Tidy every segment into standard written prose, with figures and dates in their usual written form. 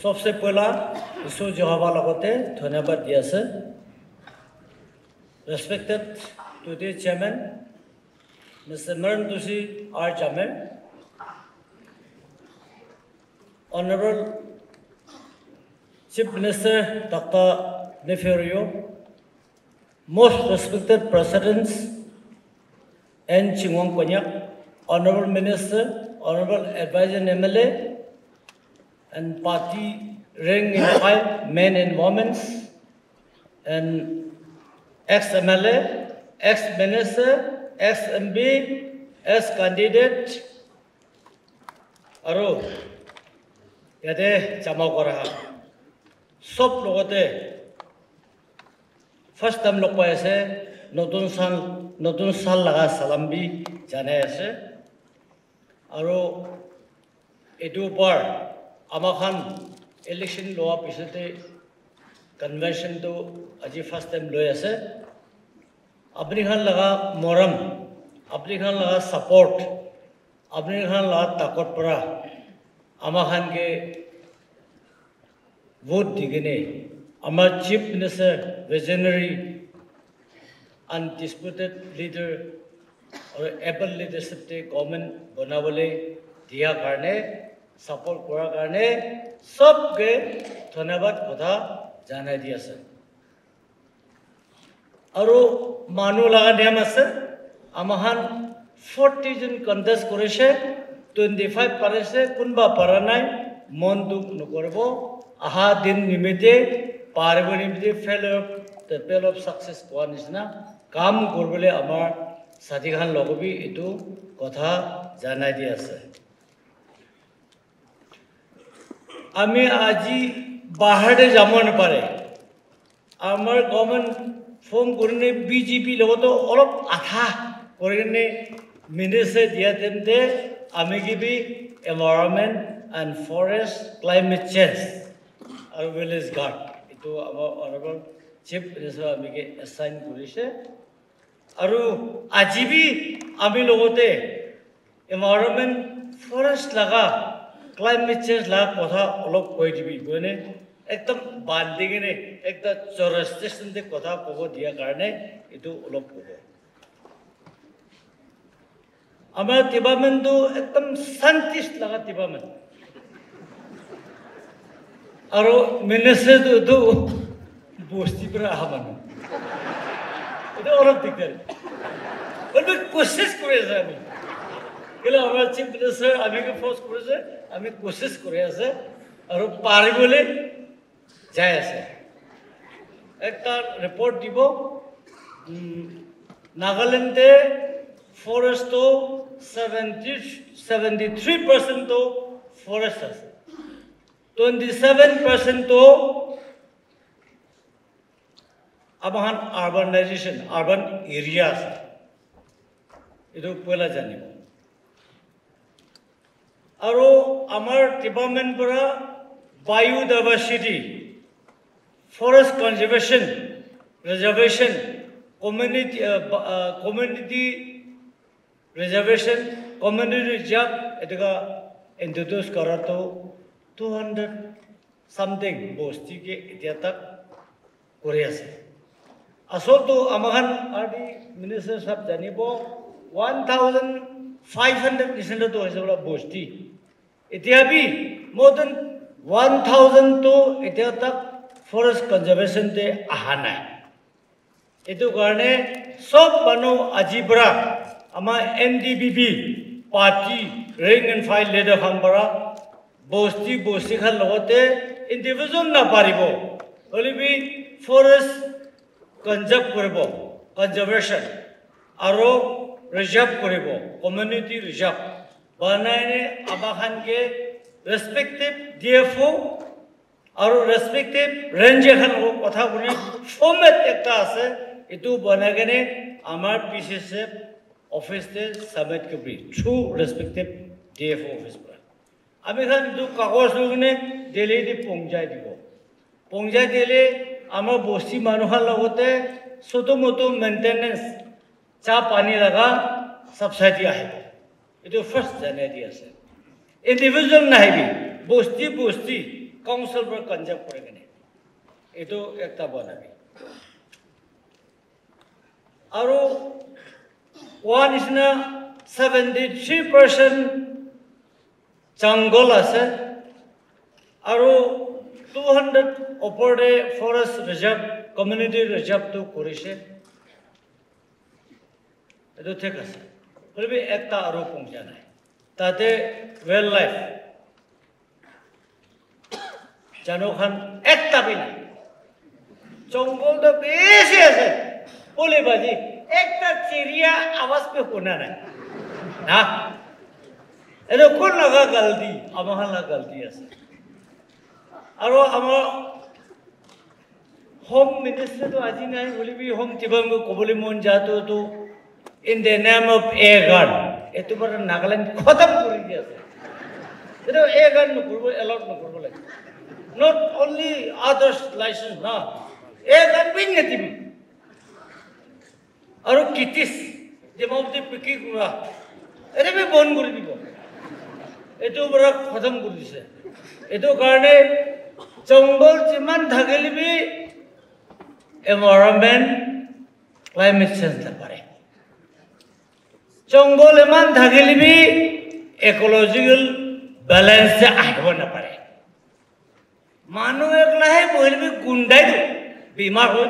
सबसे पहला ईश्वर जहावा लगते धन्यवाद दिया से respected today chairman Mr. Maran Tusi R. Jamir, Honorable Chief Minister Dr. Neferio, most respected presidents N. Chingwang Konyak, Honorable Minister, Honorable Advisor MLA, and party rank and file men and women, and ex-MLA, ex-minister, ex-MB, ex-candidate, aro yate jama kora sob logote first time log pa ase notun sal laga salam bi jane ase aro edu par amakhan election loa pisate convention to aji first time loi ase apni khan laga moram apni khan laga support apni khan laga takot para amakhan ke vote digene amar chief minister visionary undisputed leader or able leadership te government banawale diya karne support kora karne sob ke dhanyabad kotha janai di ase aro manu laga niam ase amahan 40 John contest korise 25 parise kunba paranai mon duk nokorbo aha din nimite parbo nimite fail of success koanisna kam korbole amar sati khan logobi etu kotha janai di ase আমি আজি বাহারে যামন পারে আমার government phone করে BJP লগতো অলপ আঠা করে মিনিসে দিয়া তেমতে আমি কিবি environment and forest climate change আর ভিলেজ গার্ড এটো আমার অনারেবল চিফ মিনিস্টার আমিকে অ্যাসাইন করেছে আর আজি বি আমি লগতে এনভাইরনমেন্ট ফরেস্ট লাগা climate change la kotha olop koi dibi goine ekdam bandigene ekta chorastation de kotha kobo dia karne etu olop kobo amar development to ekdam scientist laga development aro minister to bosti pra ahaman etu olop dikar but koshish kore jami kila amar chief minister abhi ke force kore আমি কোশিশ করে আছে আর পারিবলে যাই আছে একটা report দিব নাগাল্যান্ডে forest তো 73% তো forest আছে 27% তো আমাহান আরবানাইজেশন আরবান এরিয়া আছে এটো পয়লা জানিব aro amar development para biodiversity forest conservation reservation community reservation community reserve etuga introduce kara to 200 something bosti ke etia tak kore ase asol to amahan adi minister sab janibo 1500 percent to hoisebla bosti इतिहाबी more than 1000 तो इतिहा तक forest conservation ते आहाना इतु कारणे सब बनो अजीबरा अमा NDBB party rank and file leader खंबरा बोस्ती खा लगते individual ना पारिबो ओली भी forest conservation आरो reserve करिबो community reserve बनाने अबाखान के respective DFO और respective range खान वो कथा कुने format एकता आसे इतु बनागने आमार PCSF office ते submit करी through respective DFO office पर अभी खान इतु कागज लोगने दिल्ली दी पोंगजाय दिले आमार बोस्ती मानुहा लगते सोतो मोतो मेंटेनेंस चा पानी लगा सब्सिडी आहे इतो फर्स्ट जाने दिया से इंडिविजुअल नहीं भी बोस्ती কাউন্সিল পৰা কনজেক্ট কৰে কিনে এইটো একটা বনাবি আৰু কোৱা নিচিনা 73% জংগল আছে আৰু 200 ওপৰতে ফৰেষ্ট ৰিজাৰ্ভ কমিউনিটি ৰিজাৰ্ভটো কৰিছে এইটো ঠিক আছে হলেবি একটা আৰু পঞ্চা নাই তাতে ওয়েল লাইফ জানোখান একটা বি নাই জঙ্গল তো বেশি আছে বলে বাজি একটা চিড়িয়া আওয়াজ পে শোনা নাই না এটা কোন লগা গলতি আমার লগা গলতি আছে আৰু আমাৰ হোম মিনিষ্টাৰ তো আজি নাই বলিবি হোম জীবন কবলি মন যাতো তো in the name of air gun এটো পৰা নাগালেণ্ড খতম কৰি দি আছে এটা air gun নকৰব এলাউড নকৰব লাগে not only others license na air gun bin netibi আৰু কিটিস যেমতে পিকি গুৰা এৰে বি বন কৰি দিব এটো পৰা খতম কৰি দিছে এটো কাৰণে জঙ্গল যিমান থাকেলিবি এনভায়ৰনমেন্ট ক্লাইমেট চেঞ্জ নকৰে জঙ্গল ইমান থাকিলিবি ইকোলজিক্যাল ব্যালেন্স আহিব নপাৰে মানুহ একলাহে বহিলিবি গুন্ডাই দো বেমাৰ হৈ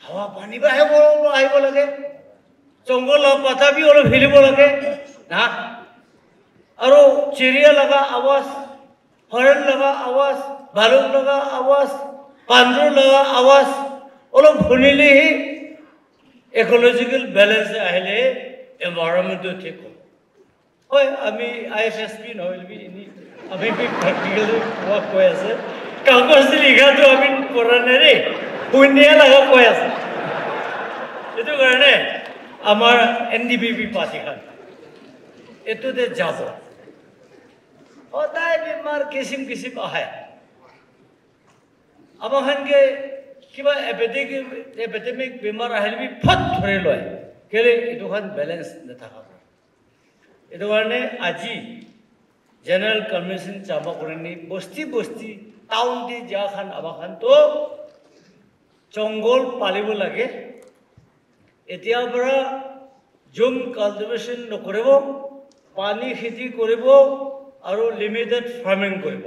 হাৱা পানী বাহে আহিব লাগে জঙ্গল পাতাবি অলপ হিলিব লাগে না আৰু চিৰিয়া লগা আৱাজ হৰণ লগা আৱাজ ভালুক লগা আৱাজ পাণ্ডুৰ লগা আৱাজ অলপ শুনিলেহি ইকোলজিক্যাল ব্যালেন্স আহিলে এনভায়রনমেন্ট ঠিক হয় আমি আইএসএসপি নহলবি ইনি আমি প্র্যাকটিক্যাল ওয়ার্ক কৈ আছে কাগজ লিখাটো আমি কৰা নাই ৰে শুনিয়া লগা কৈ আছে এইটো কাৰণে আমাৰ এনডিপিপি পাৰ্টিখন এটোতে যাব সদায় বেমাৰ কিসিম কিসিম আহে আমাৰখনকে কিবা এপিডেমিক বেমাৰ আহিলে ফট ধৰি লয় কেলে এইটোখন বেলেঞ্চ নাথাকা এইটো কাৰণে আজি জেনারেল কনভেনশন চাবা করেনি বস্তি বস্তি টাউন দি যাখান আমাখান তো জঙ্গল পালিব লাগে এতিয়া পৰা জুম কাল্টিভেশন নকৰিব পানী খেতি কৰিব আৰু লিমিটেড ফাৰ্মিং কৰিব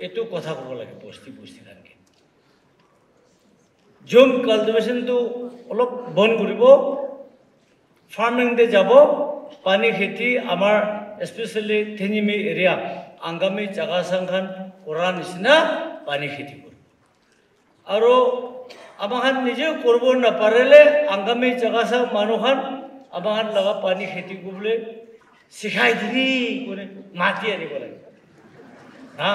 এটো কথা ক'ব লাগে বস্তি বস্তি কাৰণে জুম কাল্টিভেশন তো অলপ বন্ধ কৰিব ফাৰ্মিং দে যাব পানী খেতি আমাৰ স্পেশালি থেনিমি এৰিয়া আঙ্গামি জাগা সংখান কৰা নিচিনা পানী খেতি কৰিব আৰু আমাখান নিজেও কৰিব নাপাৰিলে আঙ্গামি জাগা সং মানুহখান আমাখান লগা পানী খেতি কৰিবলৈ শিকাই দিবি কোনে মাতি আনিব লাগে হা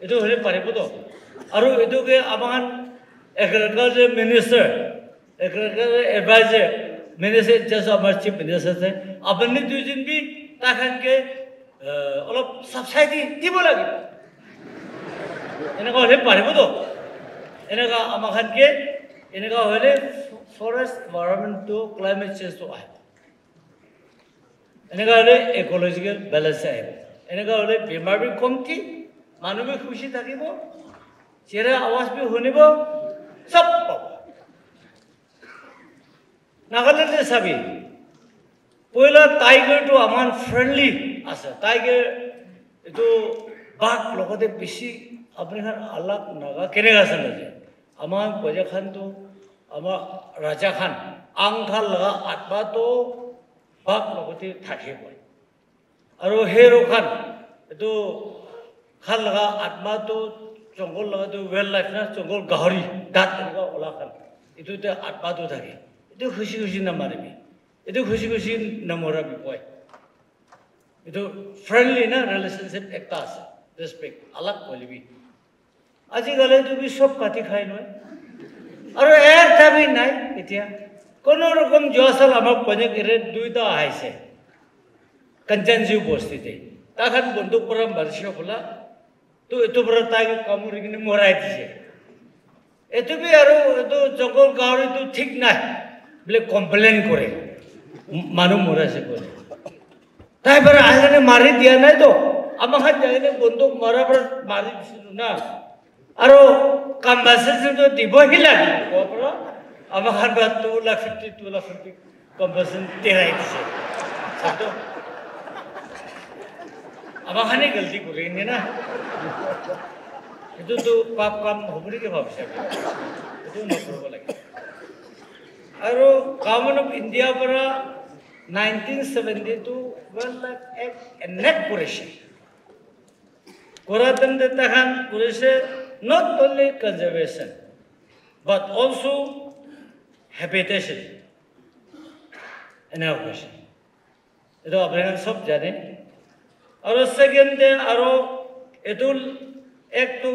এইটো হলে পাৰিব তো আৰু এইটোকে আমাখান agriculture minister agriculture adviser minister जैसा हमारे चीफ मिनिस्टर थे अपने दुजन भी ताकन के অলপ সাবসিডি দিব লাগে এনেকা হলে পাৰিব তো এনেকা আমাখানকে এনেকা হলে ফরেস্ট এনভায়রনমেন্ট তো ক্লাইমেট চেঞ্জ তো আহে এনেকা হলে ইকোলজিক্যাল ব্যালেন্স আহিব এনেকা হলে বেমাৰ বি কমতি মানুহ বি খুশি থাকিব চেৰা আৱাজ বি শুনিব সব পাব নাগালেণ্ডে চাবি পয়লা টাইগারটো আমার ফ্রেন্ডলি আছে টাইগার এইটো বাঘ লগতে বেশি আপনি খান আলাপ নাগা কেনে আছে নাজে আমার বজা খান তো আমার রাজা খান আংখাল লগা আত্মা তো বাঘ লগতে থাকিব আৰু হেরো খান এইটো খান লগা আত্মা তো জঙ্গল লগা তো ওয়েল লাইফ না জঙ্গল গাহরি দাঁত এনেকা ওলা খান এইটোতে আত্মা তো থাকে এইটো খুশি খুশি নামাৰিবি এইটো খুশি খুশি নমৰাবি কয় এইটো ফ্ৰেন্ডলি না ৰিলেশনশিপ একটা আছে ৰেসপেক্ট আলাপ কলিবি আজিকালি তুমি সব কাটি খাই নয় আৰু একটা বি নাই এতিয়া কোনো রকম জোয়াসাল আমার পঞ্জাক এর দুইটা আইছে कंचनजीव बस्तीते ताखान बंदूक पर मारसिया बोला तो एतो पर ताके कामुरी किने मोराय दिसे एतो भी आरो एतो जंगल गावरी तो ठीक ना बोले कम्प्लेन करे मानु मोरासे करे ताई पर आगने मारी दिया নাই तो আমাখান জায়গায় বন্দুক মারাবার মারি দিছিল না আৰু কম্পেনসেশনটো দিবহি লাগিব ক'ৰ আমাখান বা 2,50,000 কম্পেনসেশন তেৰাই দিছে তো আমাখানে গলতি কৰি নে না এইটো পাপ কাম হ'ব নেকি ভাবিছে এইটো নকৰিব লাগে আৰু গভৰ্ণমেণ্ট অফ ইণ্ডিয়া পৰা 1972 ওয়াইল্ডলাইফ অ্যাক্ট এনেক্ট করেছে করাতেন তখন করেছে not only conservation but also habitation এনে করেছে এটা আপনারা সব জানেন আর সেকেন্ডে আরো এটো একটু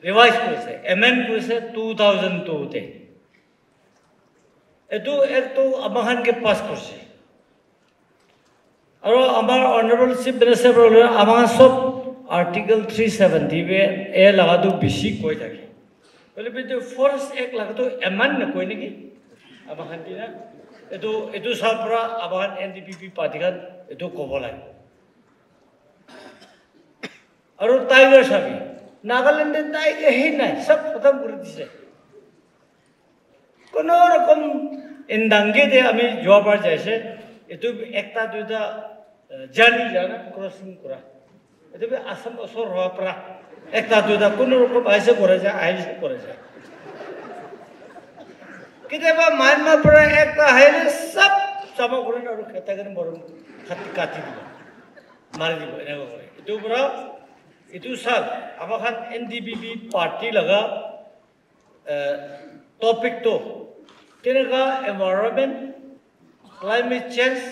রিভাইজ করেছে এমেন্ড করেছে 2002 তে এটো একটু আমাখানকে পাস করছে और हमारा ऑनरेबल चीफ मिनिस्टर बोले हमारा सब आर्टिकल 370 में ए लगा दो बिशी कोई जाके बोले भी तो फॉरेस्ट एक लगा तो एमन न कोई नहीं अब हंती ना ये तो सब पूरा अब हन एनडीपीपी पार्टी का ये तो कोबल है और टाइगर सभी नागालैंड में टाइगर ही नहीं सब खत्म कर दिए कोनो रकम इन दंगे दे हमें जवाब आ जैसे itu ekta duita jani jana crossing kora itu be asam osor roa pra ekta duita kono rokom aise kore ja kita ba Myanmar pra ekta haile sab sama kore na kheta gane borom khati kati dibo mari dibo ene kore itu pura itu sal amakhan NDPP party laga topic to tenaka environment climate change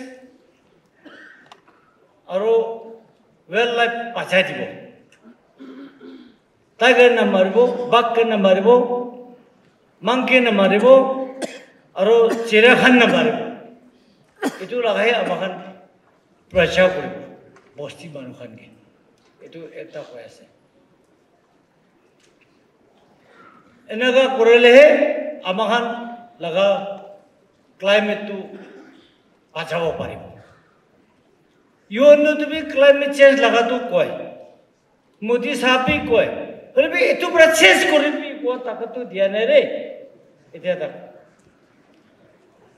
আৰু wildlife পাছাই দিব tiger না মাৰিব বাঘ না মাৰিব monkey না মাৰিব আৰু চিৰাখান না মাৰিব এটো লাগাই আমাখান প্ৰচাৰ কৰিব বস্তি মানুহখানকে এটো এটা কৈ আছে এনেকা কৰিলেহে আমাখান লগা ক্লাইমেটটো বাঁচাব পাৰিব ইউনো তুমি ক্লাইমেট চেঞ্জ লাগাটো কয় মোদী সাহেবে কয় বলবি এটো পুরা চেঞ্জ কৰিবি কোৱা তাকতো দিয়া নাই ৰে এতিয়া তাক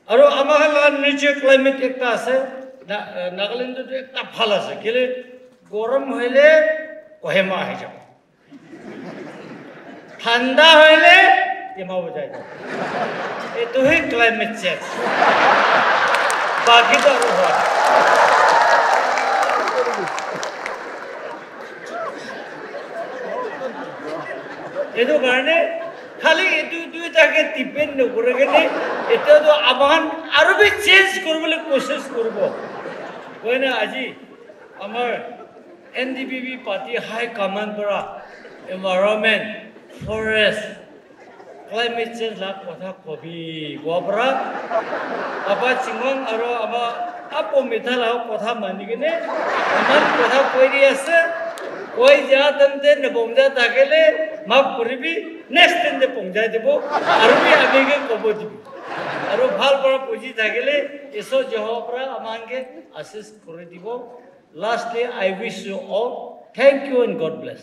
আৰু আমাৰ নিচে ক্লাইমেট একটা আছে নাগালেণ্ডত একটা ভাল আছে কেলে গৰম হইলে কহেমা আহি যাব ঠাণ্ডা হইলে কেমা বজাই যাব এটো হে ক্লাইমেট চেঞ্জ বাকি তো আৰু হয় এটো কাৰণে খালি এটো দুইটাকে ডিপেন্ড নকৰে কেনে এটা তো আমান আৰু বি চেঞ্জ কৰিবলৈ কোশিশ কৰিব কইনা আজি আমাৰ এনডিপিপি পাৰ্টি হাই কমান্ড পৰা এনভাইৰনমেন্ট ফৰেষ্ট ক্লাইমেট চেঞ্জ লা কথা কবি গোবৰা আপা চিংগং আৰু আমা আপো মিঠালা কথা মানি কেনে আমাৰ কথা কৈ দি আছে কৈ যা তন্তে নবংজা থাকেলে মাফ কৰিবি নেক্সট দিন পংজাই দিব আৰু বি আমিকে কব দিব আৰু ভাল পৰা পুঁজি থাকিলে এসো জহপৰা আমাকে আশীষ কৰি দিব lastly I wish you all thank you and God bless